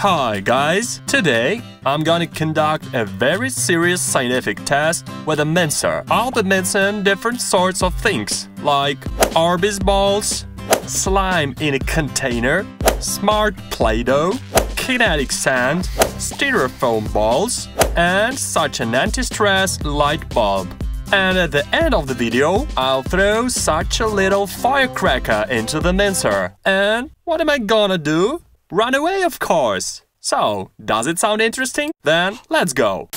Hi guys! Today, I'm gonna conduct a very serious scientific test with a mincer. I'll be mixing different sorts of things, like Arby's balls, slime in a container, smart Play-Doh, kinetic sand, styrofoam balls, and such an anti-stress light bulb. And at the end of the video, I'll throw such a little firecracker into the mincer. And what am I gonna do? Run away, of course! So, does it sound interesting? Then, let's go!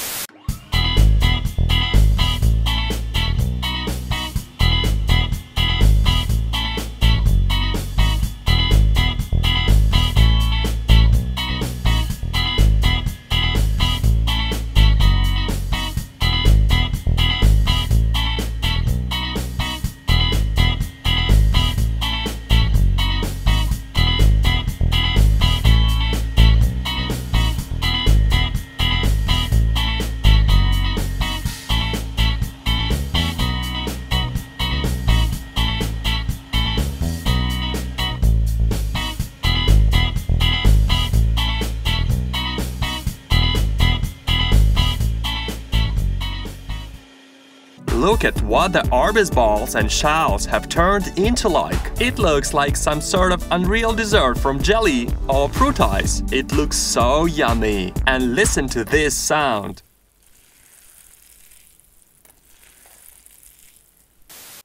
Look at what the Arby's balls and shells have turned into like. It looks like some sort of unreal dessert from jelly or fruit ice. It looks so yummy. And listen to this sound.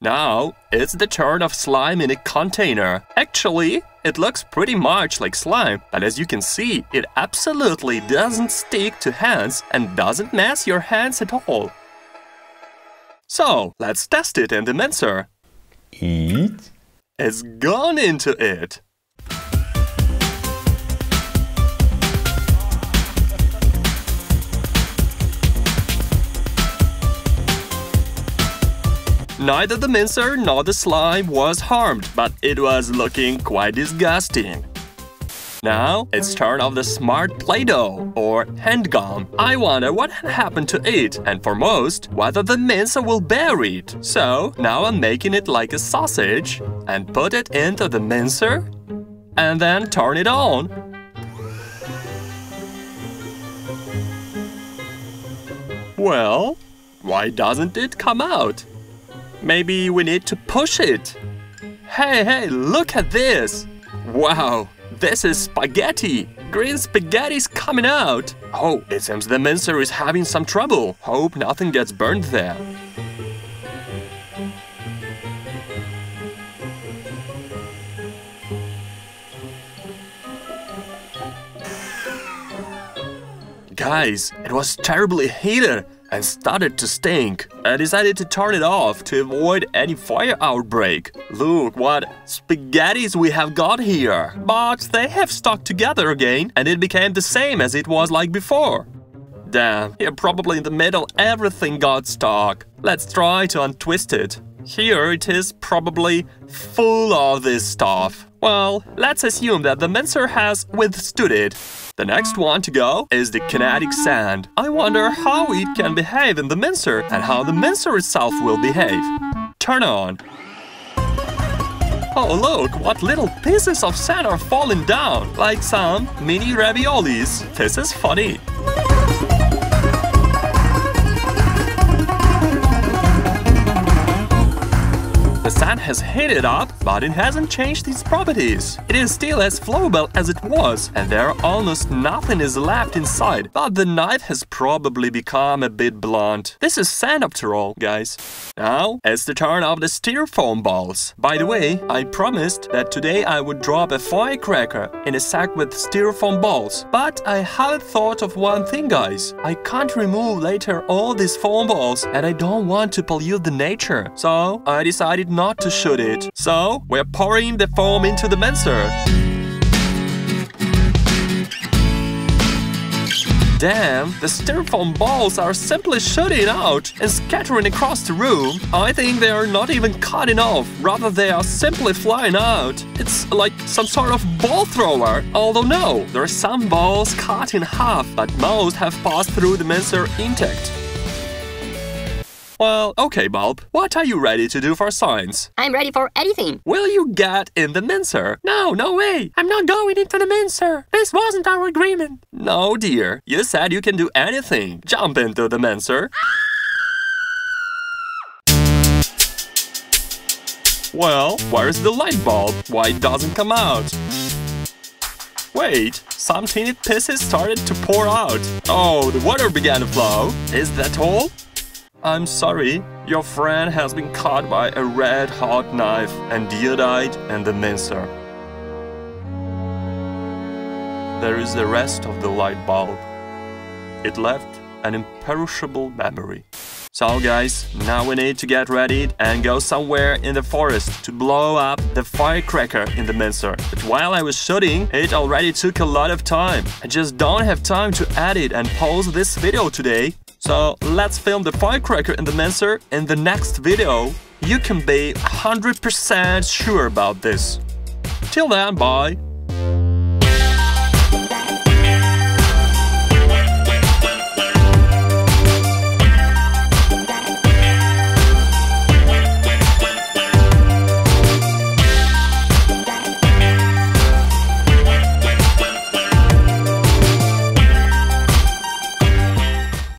Now, it's the turn of slime in a container. Actually, it looks pretty much like slime, but as you can see, it absolutely doesn't stick to hands and doesn't mess your hands at all. So, let's test it in the mincer. Eat. It's gone into it. Neither the mincer nor the slime was harmed, but it was looking quite disgusting. Now, it's turn of the smart Play-Doh, or hand gum. I wonder what had happened to it, and for most, whether the mincer will bear it. So, now I'm making it like a sausage, and put it into the mincer, and then turn it on. Well, why doesn't it come out? Maybe we need to push it. Hey, look at this! Wow! This is spaghetti! Green spaghetti's coming out! Oh, it seems the mincer is having some trouble. Hope nothing gets burned there. Guys, it was terribly heated and started to stink. I decided to turn it off to avoid any fire outbreak. Look what spaghettis we have got here. But they have stuck together again, and it became the same as it was like before. Damn, here probably in the middle everything got stuck. Let's try to untwist it. Here it is probably full of this stuff. Well, let's assume that the mincer has withstood it. The next one to go is the kinetic sand. I wonder how it can behave in the mincer and how the mincer itself will behave. Turn on. Oh look, what little pieces of sand are falling down, like some mini raviolis. This is funny. The sand has heated up, but it hasn't changed its properties. It is still as flowable as it was, and there almost nothing is left inside. But the knife has probably become a bit blunt. This is sand after all, guys. Now, it's the turn of the styrofoam balls. By the way, I promised that today I would drop a firecracker in a sack with styrofoam balls. But I haven't thought of one thing, guys. I can't remove later all these foam balls, and I don't want to pollute the nature. So, I decided not to shoot it. So, we're pouring the foam into the mincer. Damn, the styrofoam balls are simply shooting out and scattering across the room. I think they are not even cutting off, rather they are simply flying out. It's like some sort of ball thrower. Although no, there are some balls cut in half, but most have passed through the mincer intact. Well, okay, Bulb. What are you ready to do for science? I'm ready for anything. Will you get in the mincer? No, no way. I'm not going into the mincer. This wasn't our agreement. No, dear. You said you can do anything. Jump into the mincer. Well, where's the light bulb? Why it doesn't come out? Wait, some teeny pieces started to pour out. Oh, the water began to flow. Is that all? I'm sorry, your friend has been caught by a red-hot knife and died in the mincer. There is the rest of the light bulb. It left an imperishable memory. So guys, now we need to get ready and go somewhere in the forest to blow up the firecracker in the mincer. But while I was shooting, it already took a lot of time. I just don't have time to edit and post this video today. So let's film the firecracker in the mincer in the next video. You can be 100% sure about this. Till then, bye!